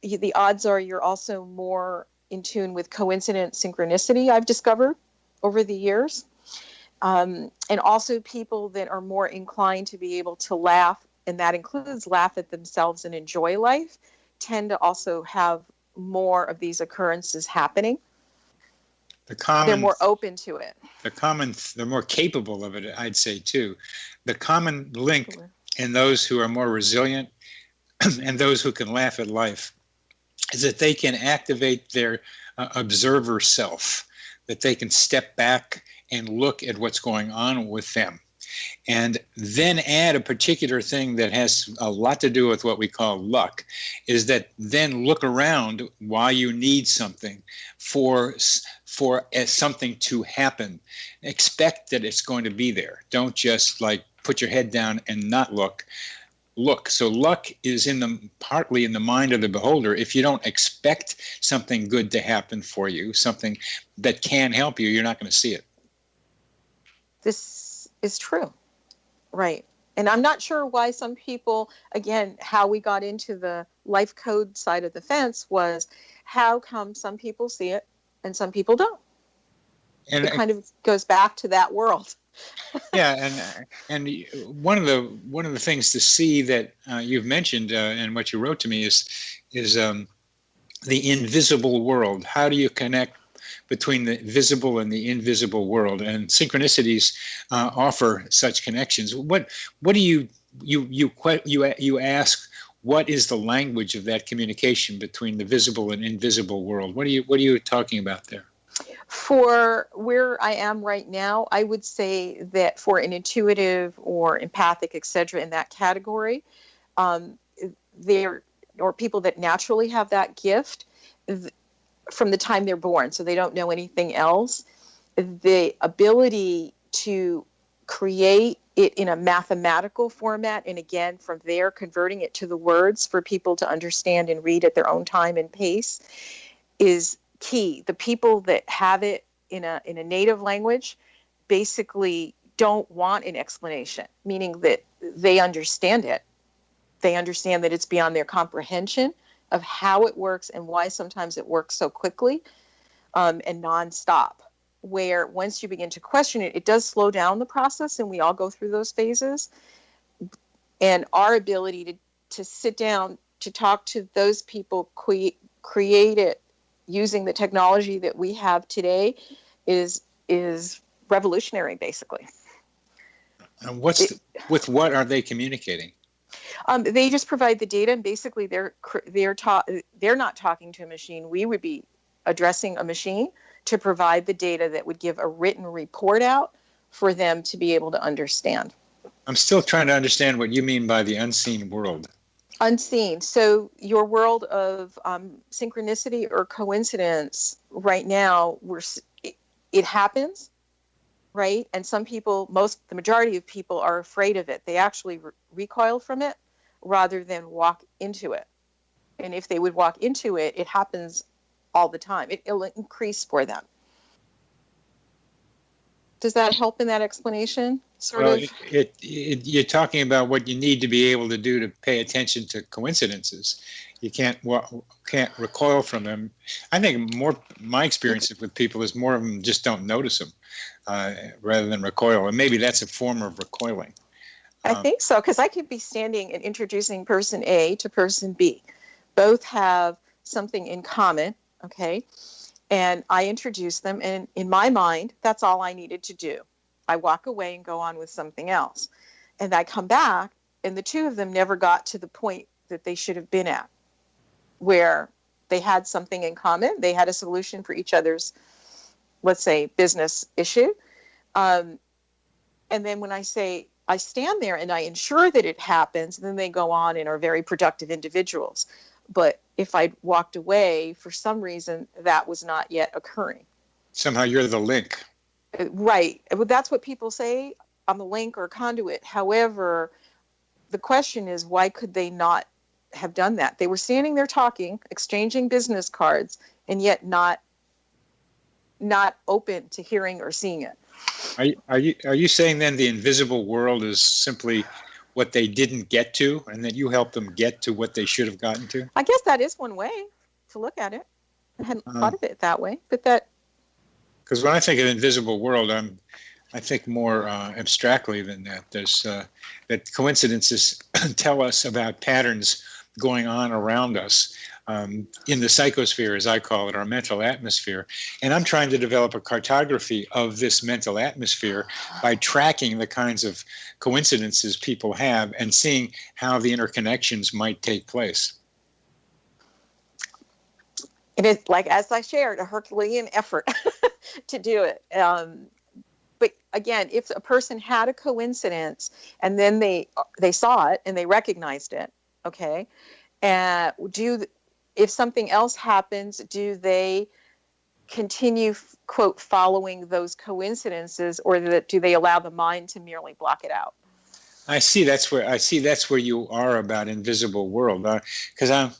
S3: the odds are you're also more in tune with coincident synchronicity, I've discovered over the years. And also people that are more inclined to be able to laugh, and that includes laugh at themselves and enjoy life, tend to also have more of these occurrences happening. They're more open to it.
S2: They're more capable of it, I'd say, too. The common link in those who are more resilient and those who can laugh at life is that they can activate their observer self, that they can step back and look at what's going on with them, and then add a particular thing that has a lot to do with what we call luck, is that then look around while you need something for something to happen. Expect that it's going to be there. Don't just like put your head down and not look. Look. So luck is partly in the mind of the beholder. If you don't expect something good to happen for you, something that can help you, you're not going to see it.
S3: This is true. Right. And I'm not sure why some people, again, how we got into the life code side of the fence was how come some people see it and some people don't? And it kind of goes back to that world.
S2: Yeah, and one of the things to see that you've mentioned and what you wrote to me is the invisible world. How do you connect between the visible and the invisible world? And synchronicities offer such connections. What do you ask? What is the language of that communication between the visible and invisible world? What are you talking about there?
S3: For where I am right now, I would say that for an intuitive or empathic, etc., in that category, there or people that naturally have that gift from the time they're born, so they don't know anything else, the ability to create it in a mathematical format, and again, from there, converting it to the words for people to understand and read at their own time and pace is key. The people that have it in a native language basically don't want an explanation, meaning that they understand it. They understand that it's beyond their comprehension of how it works and why sometimes it works so quickly and nonstop. Where once you begin to question it, it does slow down the process, and we all go through those phases. And our ability to sit down, to talk to those people, create it using the technology that we have today is revolutionary, basically.
S2: And with what are they communicating?
S3: They just provide the data, and basically they're not talking to a machine. We would be addressing a machine to provide the data that would give a written report out for them to be able to understand.
S2: I'm still trying to understand what you mean by the unseen world.
S3: Unseen. So your world of synchronicity or coincidence right now, it happens, right? And some people, the majority of people are afraid of it. They actually recoil from it rather than walk into it. And if they would walk into it, it happens all the time. It'll increase for them. Does that help in that explanation?
S2: You're talking about what you need to be able to do to pay attention to coincidences. You can't recoil from them. I think my experience with people is more of them just don't notice them rather than recoil. And maybe that's a form of recoiling.
S3: I think so, because I could be standing and introducing person A to person B. Both have something in common, okay? And I introduce them, and in my mind, that's all I needed to do. I walk away and go on with something else. And I come back, and the two of them never got to the point that they should have been at, where they had something in common. They had a solution for each other's, let's say, business issue. And then when I say, I stand there and I ensure that it happens, and then they go on and are very productive individuals. But if I'd walked away, for some reason, that was not yet occurring.
S2: Somehow you're the link.
S3: Right. That's what people say. I'm a link or a conduit. However, the question is, why could they not have done that? They were standing there talking, exchanging business cards, and yet not open to hearing or seeing it.
S2: Are you saying then the invisible world is simply what they didn't get to, and that you helped them get to what they should have gotten to?
S3: I guess that is one way to look at it. I hadn't thought of it that way, but that.
S2: Because when I think of invisible world, I think more abstractly than that. There's that coincidences tell us about patterns going on around us in the psychosphere, as I call it, our mental atmosphere. And I'm trying to develop a cartography of this mental atmosphere by tracking the kinds of coincidences people have and seeing how the interconnections might take place.
S3: It is, like, as I shared, a Herculean effort to do it. But again, if a person had a coincidence and then they saw it and they recognized it, okay, and if something else happens, do they continue, quote, following those coincidences, or do they allow the mind to merely block it out?
S2: I see that's where you are about invisible world, because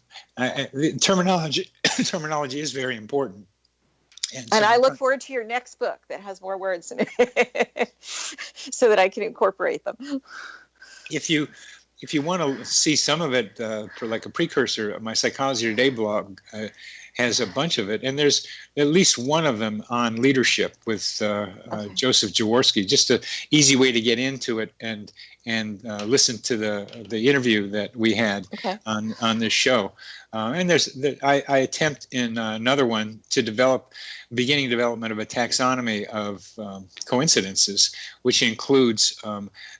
S2: terminology is very important.
S3: And I look forward to your next book that has more words in it so that I can incorporate them.
S2: If you want to see some of it, for like a precursor, my Psychology Today blog has a bunch of it, and there's at least one of them on leadership with Joseph Jaworski. Just an easy way to get into it and listen to the interview that we had on this show. And I attempt in another one to beginning development of a taxonomy of coincidences, which includes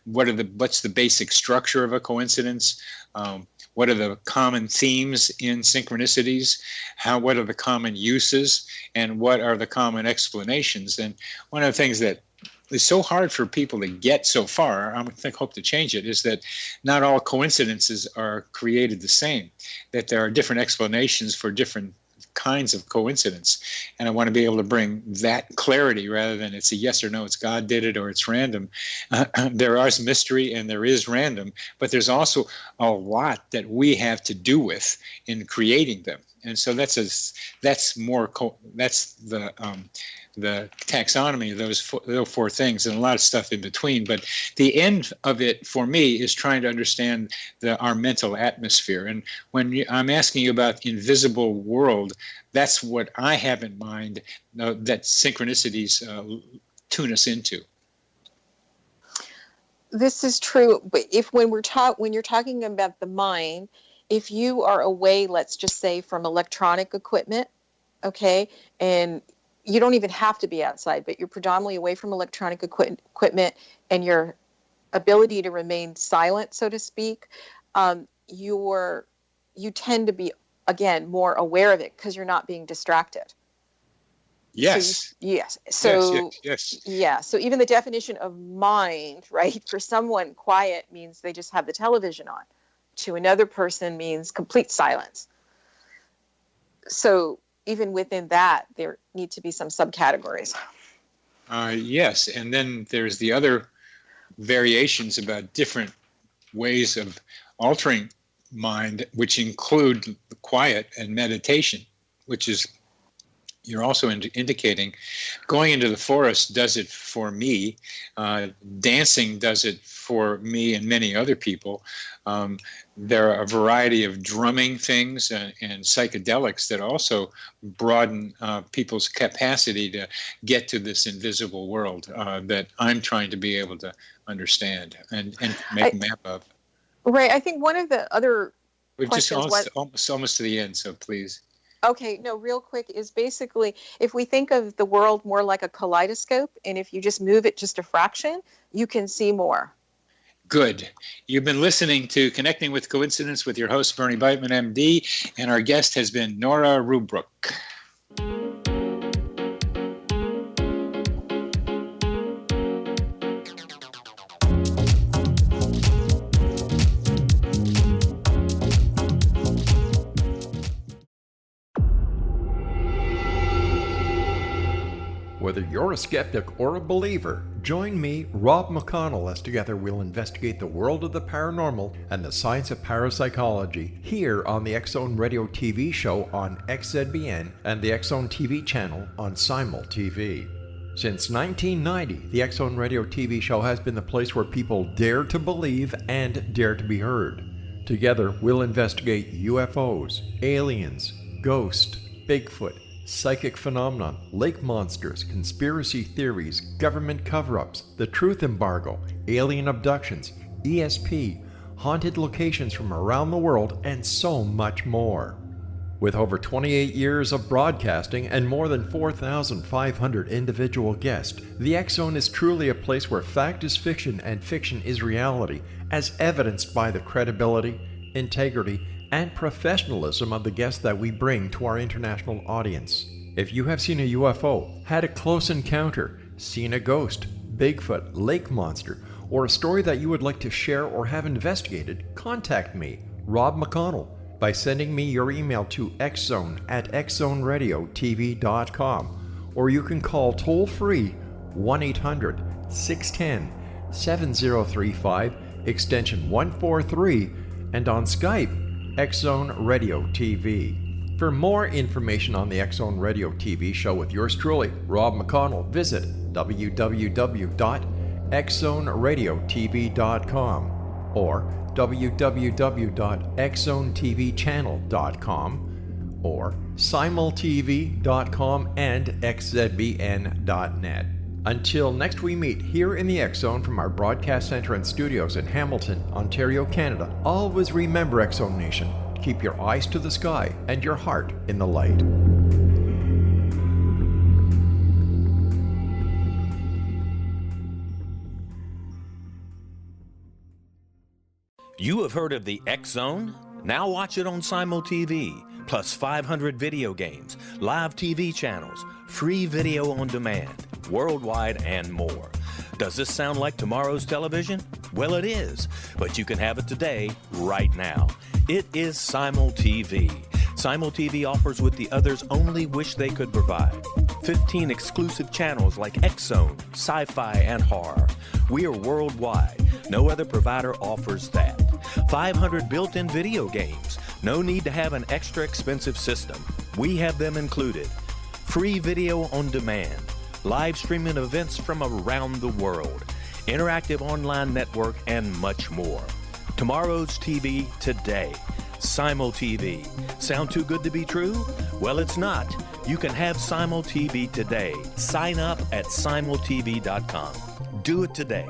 S2: what's the basic structure of a coincidence, what are the common themes in synchronicities, what are the common uses, and what are the common explanations. And one of the things that is so hard for people to get so far, I hope to change it, is that not all coincidences are created the same, that there are different explanations for different kinds of coincidence. And I want to be able to bring that clarity rather than it's a yes or no, it's God did it or it's random. There is mystery and there is random, but there's also a lot that we have to do with in creating them. And so that's the taxonomy of those four things, and a lot of stuff in between. But the end of it for me is trying to understand our mental atmosphere. And when I'm asking you about invisible world, that's what I have in mind that synchronicities tune us into.
S3: This is true, but when you're talking about the mind, if you are away, let's just say from electronic equipment, okay, and you don't even have to be outside, but you're predominantly away from electronic equipment and your ability to remain silent, so to speak, you tend to be, again, more aware of it because you're not being distracted.
S2: Yes.
S3: Yes. So
S2: yes.
S3: Yeah. So even the definition of mind, right, for someone, quiet means they just have the television on. To another person means complete silence. So even within that, there need to be some subcategories.
S2: Yes, and then there's the other variations about different ways of altering mind, which include quiet and meditation, which is, you're also indicating, going into the forest does it for me. Dancing does it for me and many other people. There are a variety of drumming things and psychedelics that also broaden people's capacity to get to this invisible world that I'm trying to be able to understand and make a map of.
S3: Right. I think one of the other
S2: We've just almost to the end, so please.
S3: Okay, no, real quick is basically, if we think of the world more like a kaleidoscope, and if you just move it just a fraction, you can see more.
S2: Good. You've been listening to Connecting with Coincidence with your host, Bernie Beitman, MD, and our guest has been Nora Ruebrook.
S1: Whether you're a skeptic or a believer, join me, Rob McConnell, as together we'll investigate the world of the paranormal and the science of parapsychology here on the X-Zone Radio TV show on XZBN and the X-Zone TV channel on Simul TV. Since 1990, the X-Zone Radio TV show has been the place where people dare to believe and dare to be heard. Together, we'll investigate UFOs, aliens, ghosts, Bigfoot, psychic phenomenon, lake monsters, conspiracy theories, government cover-ups, the truth embargo, alien abductions, ESP, haunted locations from around the world, and so much more. With over 28 years of broadcasting and more than 4,500 individual guests, the X-Zone is truly a place where fact is fiction and fiction is reality, as evidenced by the credibility, integrity, and professionalism of the guests that we bring to our international audience. If you have seen a UFO, had a close encounter, seen a ghost, Bigfoot, lake monster, or a story that you would like to share or have investigated, contact me, Rob McConnell, by sending me your email to xzone@xzoneradiotv.com, or you can call toll-free 1-800-610-7035, extension 143, and on Skype, X-Zone Radio TV. For more information on the X-Zone Radio TV show with yours truly, Rob McConnell, visit www.xzoneradiotv.com or www.xzonetvchannel.com or simultv.com and xzbn.net. Until next we meet here in the X-Zone from our broadcast center and studios in Hamilton, Ontario, Canada, always remember, X-Zone Nation, keep your eyes to the sky and your heart in the light.
S4: You have heard of the X-Zone? Now watch it on Simul TV, plus 500 video games, live TV channels, free video on demand, worldwide, and more. Does this sound like tomorrow's television? Well, it is, but you can have it today, right now. It is Simul TV. Simul TV offers what the others only wish they could provide. 15 exclusive channels like X-Zone, Sci-Fi, and Horror. We are worldwide. No other provider offers that. 500 built-in video games. No need to have an extra expensive system. We have them included. Free video on demand. Live streaming events from around the world. Interactive online network, and much more. Tomorrow's TV today. Simul TV. Sound too good to be true? Well, it's not. You can have Simul TV today. Sign up at simultv.com. Do it today.